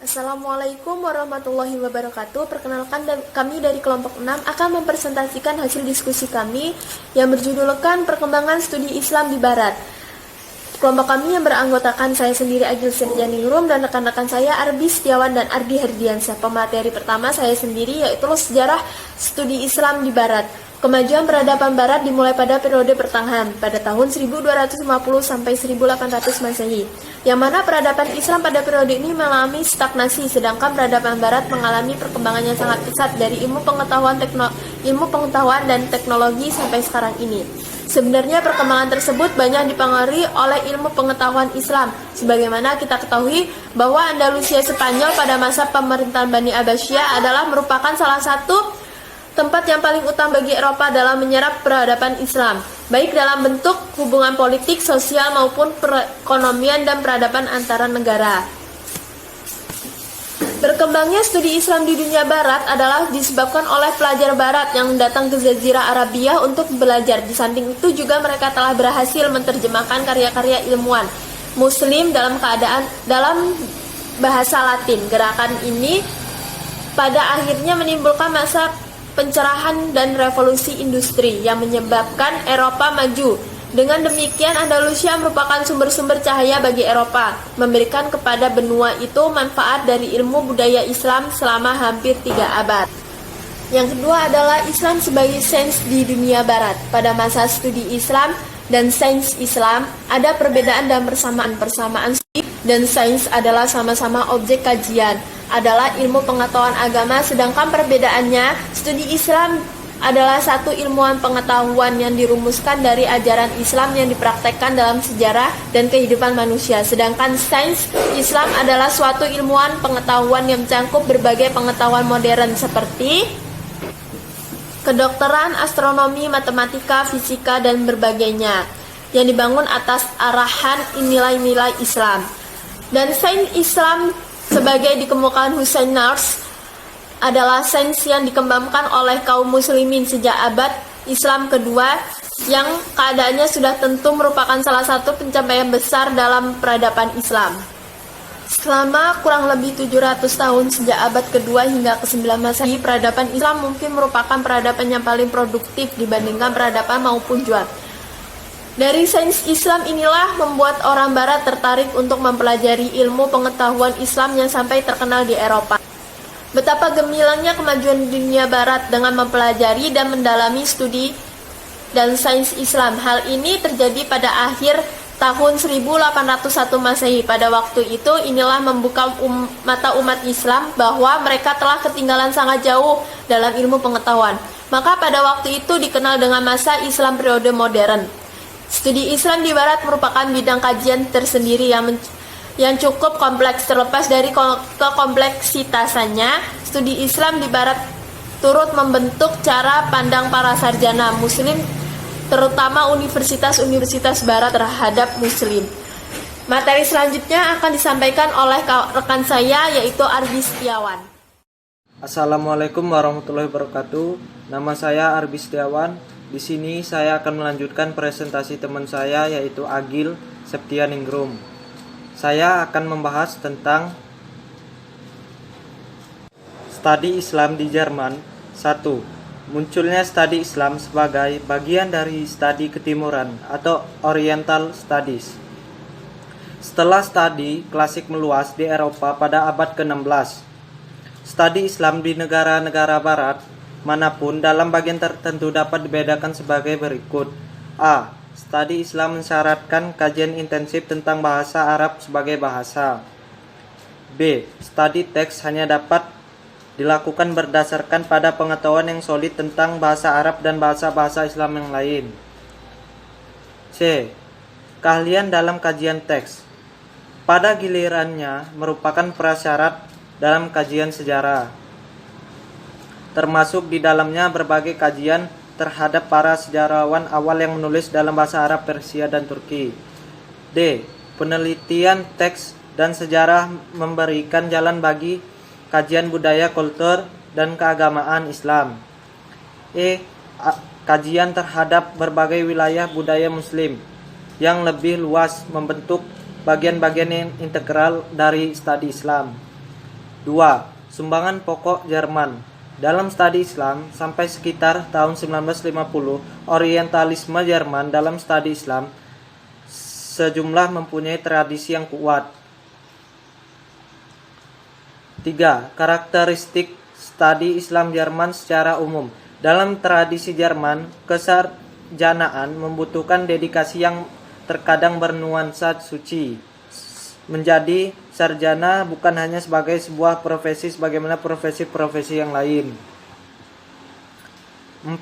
Assalamualaikum warahmatullahi wabarakatuh. Perkenalkan, kami dari kelompok 6 akan mempresentasikan hasil diskusi kami yang berjudulkan Perkembangan Studi Islam di Barat. Kelompok kami yang beranggotakan saya sendiri Agil Septianingrum dan rekan-rekan saya Arbi Setiawan dan Ardi Herdiansyah. Pemateri pertama saya sendiri yaitu sejarah studi Islam di Barat. Kemajuan peradaban Barat dimulai pada periode pertengahan pada tahun 1250 sampai 1800 Masehi, yang mana peradaban Islam pada periode ini mengalami stagnasi, sedangkan peradaban Barat mengalami perkembangan yang sangat pesat dari ilmu pengetahuan dan teknologi sampai sekarang ini. Sebenarnya perkembangan tersebut banyak dipengaruhi oleh ilmu pengetahuan Islam, sebagaimana kita ketahui bahwa Andalusia Spanyol pada masa pemerintahan Bani Abbasiyah adalah merupakan salah satu tempat yang paling utama bagi Eropa dalam menyerap peradaban Islam, baik dalam bentuk hubungan politik, sosial, maupun perekonomian dan peradaban antara negara. Berkembangnya studi Islam di dunia Barat adalah disebabkan oleh pelajar Barat yang datang ke Jazirah Arabia untuk belajar. Di samping itu juga mereka telah berhasil menerjemahkan karya-karya ilmuwan Muslim dalam bahasa Latin. Gerakan ini pada akhirnya menimbulkan masa pencerahan dan revolusi industri yang menyebabkan Eropa maju. Dengan demikian, Andalusia merupakan sumber-sumber cahaya bagi Eropa, memberikan kepada benua itu manfaat dari ilmu budaya Islam selama hampir 3 abad. Yang kedua adalah Islam sebagai sains di dunia Barat. Pada masa studi Islam dan sains Islam, ada perbedaan dan persamaan studi dan sains adalah sama-sama objek kajian, adalah ilmu pengetahuan agama, sedangkan perbedaannya studi Islam adalah satu ilmuwan pengetahuan yang dirumuskan dari ajaran Islam yang dipraktekkan dalam sejarah dan kehidupan manusia, sedangkan sains Islam adalah suatu ilmuwan pengetahuan yang mencakup berbagai pengetahuan modern seperti kedokteran, astronomi, matematika, fisika, dan berbagainya yang dibangun atas arahan nilai-nilai Islam. Dan sains Islam sebagai dikemukakan Hussein Nars adalah sains yang dikembangkan oleh kaum muslimin sejak abad Islam kedua, yang keadaannya sudah tentu merupakan salah satu pencapaian besar dalam peradaban Islam. Selama kurang lebih 700 tahun sejak abad kedua hingga ke-9 Masehi, peradaban Islam mungkin merupakan peradaban yang paling produktif dibandingkan peradaban maupun jual. Dari sains Islam inilah membuat orang Barat tertarik untuk mempelajari ilmu pengetahuan Islam yang sampai terkenal di Eropa. Betapa gemilangnya kemajuan dunia Barat dengan mempelajari dan mendalami studi dan sains Islam. Hal ini terjadi pada akhir tahun 1801 Masehi. Pada waktu itu inilah membuka mata umat Islam bahwa mereka telah ketinggalan sangat jauh dalam ilmu pengetahuan. Maka pada waktu itu dikenal dengan masa Islam periode modern. Studi Islam di Barat merupakan bidang kajian tersendiri yang cukup kompleks. Terlepas dari kekompleksitasannya, studi Islam di Barat turut membentuk cara pandang para sarjana Muslim, terutama universitas-universitas Barat terhadap Muslim. Materi selanjutnya akan disampaikan oleh rekan saya, yaitu Arbi Setiawan. Assalamualaikum warahmatullahi wabarakatuh. Nama saya Arbi Setiawan. Di sini saya akan melanjutkan presentasi teman saya, yaitu Agil Septianingrum. Saya akan membahas tentang studi Islam di Jerman. 1. Munculnya studi Islam sebagai bagian dari studi ketimuran atau Oriental Studies. Setelah studi klasik meluas di Eropa pada abad ke-16, studi Islam di negara-negara Barat manapun dalam bagian tertentu dapat dibedakan sebagai berikut. A. Studi Islam mensyaratkan kajian intensif tentang bahasa Arab sebagai bahasa. B. Studi teks hanya dapat dilakukan berdasarkan pada pengetahuan yang solid tentang bahasa Arab dan bahasa-bahasa Islam yang lain. C. Keahlian dalam kajian teks pada gilirannya merupakan prasyarat dalam kajian sejarah, termasuk di dalamnya berbagai kajian terhadap para sejarawan awal yang menulis dalam bahasa Arab, Persia, dan Turki. D. Penelitian teks dan sejarah memberikan jalan bagi kajian budaya, kultur, dan keagamaan Islam. E. Kajian terhadap berbagai wilayah budaya Muslim yang lebih luas membentuk bagian-bagian integral dari studi Islam. 2. Sumbangan pokok Jerman. Dalam studi Islam, sampai sekitar tahun 1950, Orientalisme Jerman dalam studi Islam sejumlah mempunyai tradisi yang kuat. 3. Karakteristik studi Islam Jerman secara umum. Dalam tradisi Jerman, kesarjanaan membutuhkan dedikasi yang terkadang bernuansa suci. Menjadi sarjana bukan hanya sebagai sebuah profesi sebagaimana profesi-profesi yang lain. 4.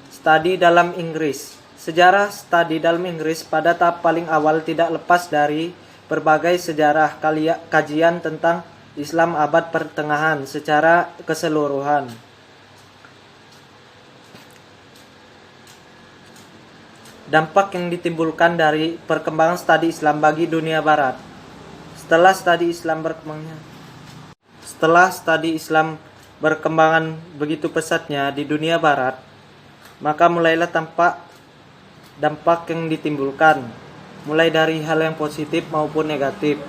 Studi dalam Inggris. Sejarah studi dalam Inggris pada tahap paling awal tidak lepas dari berbagai sejarah kajian tentang Islam abad pertengahan secara keseluruhan. Dampak yang ditimbulkan dari perkembangan studi Islam bagi dunia barat. Setelah studi Islam berkembangan begitu pesatnya di dunia barat, maka mulailah tampak dampak yang ditimbulkan, mulai dari hal yang positif maupun negatif.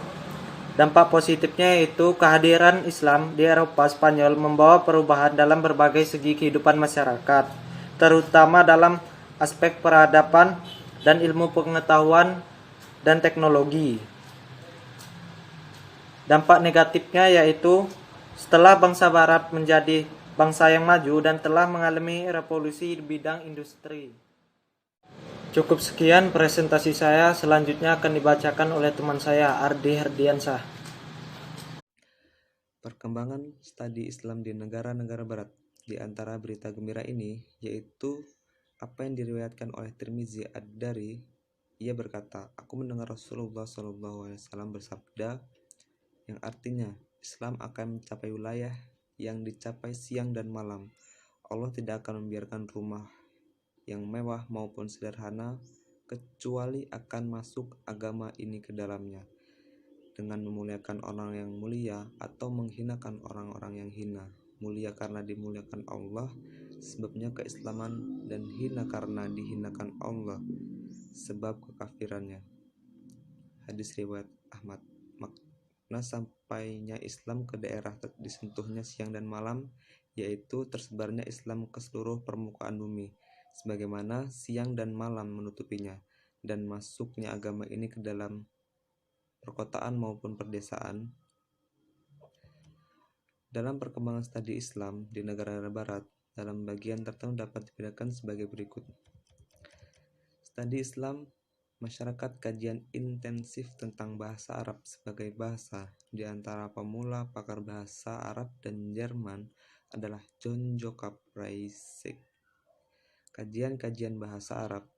Dampak positifnya yaitu kehadiran Islam di Eropa Spanyol membawa perubahan dalam berbagai segi kehidupan masyarakat, terutama dalam aspek peradaban dan ilmu pengetahuan dan teknologi. Dampak negatifnya yaitu setelah bangsa barat menjadi bangsa yang maju dan telah mengalami revolusi di bidang industri. Cukup sekian presentasi saya, selanjutnya akan dibacakan oleh teman saya, Ardi Herdiansah. Perkembangan studi Islam di negara-negara barat. Di antara berita gembira ini, yaitu apa yang diriwayatkan oleh Tirmizi ad-Dari. Ia berkata, aku mendengar Rasulullah SAW bersabda, yang artinya, Islam akan mencapai wilayah yang dicapai siang dan malam. Allah tidak akan membiarkan rumah yang mewah maupun sederhana, kecuali akan masuk agama ini ke dalamnya, dengan memuliakan orang yang mulia atau menghinakan orang-orang yang hina. Mulia karena dimuliakan Allah, sebabnya keislaman, dan hina karena dihinakan Allah, sebab kekafirannya. Hadis riwayat Ahmad. Makna sampainya Islam ke daerah disentuhnya siang dan malam, yaitu tersebarnya Islam ke seluruh permukaan bumi, sebagaimana siang dan malam menutupinya, dan masuknya agama ini ke dalam perkotaan maupun perdesaan. Dalam perkembangan studi Islam di negara-negara barat, dalam bagian tertentu dapat dibedakan sebagai berikut. Studi Islam masyarakat, kajian intensif tentang bahasa Arab sebagai bahasa. Di antara pemula pakar bahasa Arab dan Jerman adalah John Jacob Reisig. Kajian-kajian bahasa Arab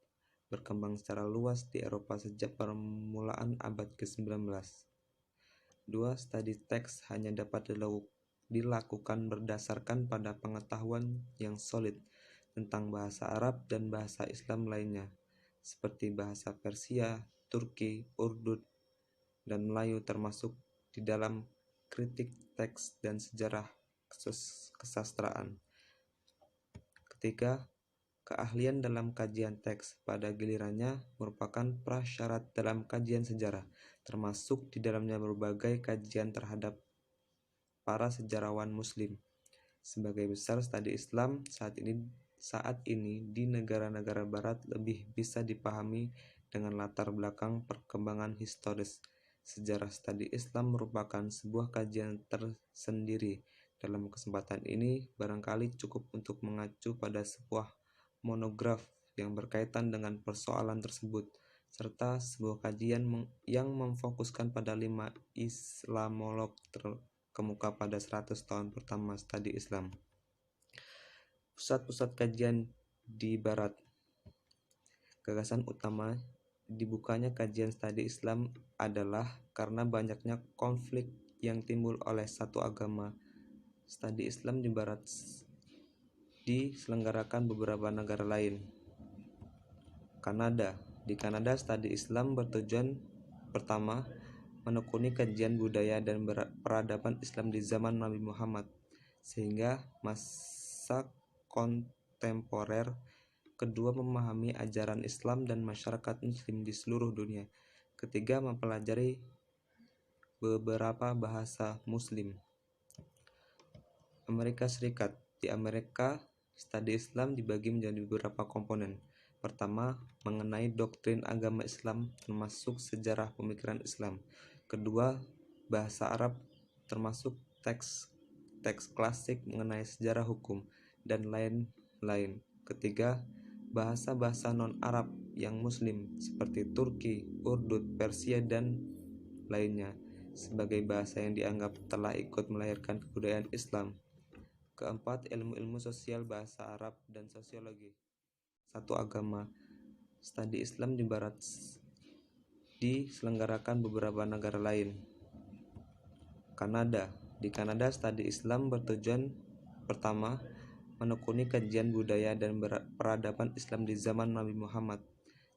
berkembang secara luas di Eropa sejak permulaan abad ke-19. 2. Studi teks hanya dapat dilakukan berdasarkan pada pengetahuan yang solid tentang bahasa Arab dan bahasa Islam lainnya, seperti bahasa Persia, Turki, Urdu, dan Melayu, termasuk di dalam kritik teks dan sejarah kesastraan. 3. Keahlian dalam kajian teks pada gilirannya merupakan prasyarat dalam kajian sejarah, termasuk di dalamnya berbagai kajian terhadap para sejarawan Muslim. Sebagai besar studi Islam saat ini di negara-negara barat lebih bisa dipahami dengan latar belakang perkembangan historis. Sejarah studi Islam merupakan sebuah kajian tersendiri. Dalam kesempatan ini, barangkali cukup untuk mengacu pada sebuah monograf yang berkaitan dengan persoalan tersebut, serta sebuah kajian yang memfokuskan pada 5 Islamolog terkemuka pada 100 tahun pertama studi Islam. Pusat-pusat kajian di Barat. Gagasan utama dibukanya kajian studi Islam adalah karena banyaknya konflik yang timbul oleh satu agama. Studi Islam di Barat diselenggarakan beberapa negara lain. Kanada. Di Kanada, studi Islam bertujuan pertama menekuni kajian budaya dan peradaban Islam di zaman Nabi Muhammad, sehingga masa kontemporer. Kedua, memahami ajaran Islam dan masyarakat Muslim di seluruh dunia. Ketiga, mempelajari beberapa bahasa Muslim. Amerika Serikat. Di Amerika, studi Islam dibagi menjadi beberapa komponen. Pertama, mengenai doktrin agama Islam termasuk sejarah pemikiran Islam. Kedua, bahasa Arab termasuk teks klasik mengenai sejarah hukum dan lain-lain. Ketiga, bahasa-bahasa non-Arab yang Muslim seperti Turki, Urdu, Persia, dan lainnya sebagai bahasa yang dianggap telah ikut melahirkan kebudayaan Islam. Keempat, ilmu-ilmu sosial bahasa Arab dan sosiologi. Satu agama. Studi Islam di Barat diselenggarakan beberapa negara lain. Kanada. Di Kanada, studi Islam bertujuan pertama menekuni kajian budaya dan peradaban Islam di zaman Nabi Muhammad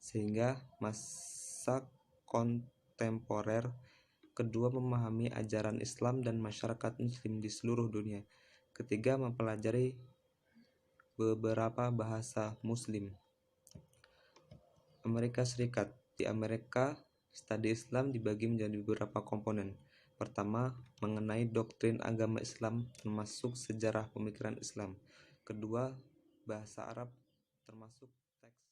sehingga masa kontemporer. Kedua, memahami ajaran Islam dan masyarakat Muslim di seluruh dunia. Ketiga, mempelajari beberapa bahasa Muslim. Amerika Serikat. Di Amerika, studi Islam dibagi menjadi beberapa komponen. Pertama, mengenai doktrin agama Islam termasuk sejarah pemikiran Islam. Kedua, bahasa Arab termasuk teks.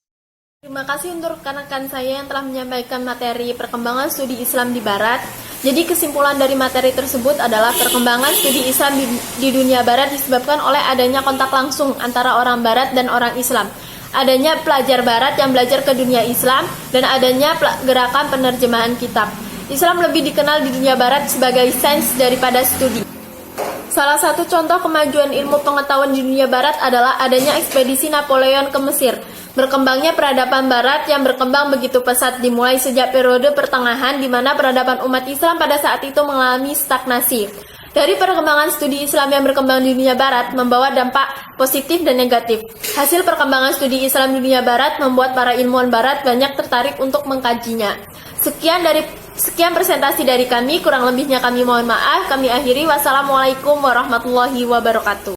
Terima kasih untuk rekan-rekan saya yang telah menyampaikan materi perkembangan studi Islam di Barat. Jadi kesimpulan dari materi tersebut adalah perkembangan studi Islam di dunia Barat disebabkan oleh adanya kontak langsung antara orang Barat dan orang Islam. Adanya pelajar Barat yang belajar ke dunia Islam dan adanya gerakan penerjemahan kitab. Islam lebih dikenal di dunia Barat sebagai sains daripada studi. Salah satu contoh kemajuan ilmu pengetahuan di dunia Barat adalah adanya ekspedisi Napoleon ke Mesir. Berkembangnya peradaban Barat yang berkembang begitu pesat dimulai sejak periode pertengahan di mana peradaban umat Islam pada saat itu mengalami stagnasi. Dari perkembangan studi Islam yang berkembang di dunia Barat membawa dampak positif dan negatif. Hasil perkembangan studi Islam di dunia Barat membuat para ilmuwan Barat banyak tertarik untuk mengkajinya. Sekian presentasi dari kami, kurang lebihnya kami mohon maaf. Kami akhiri. Wassalamualaikum warahmatullahi wabarakatuh.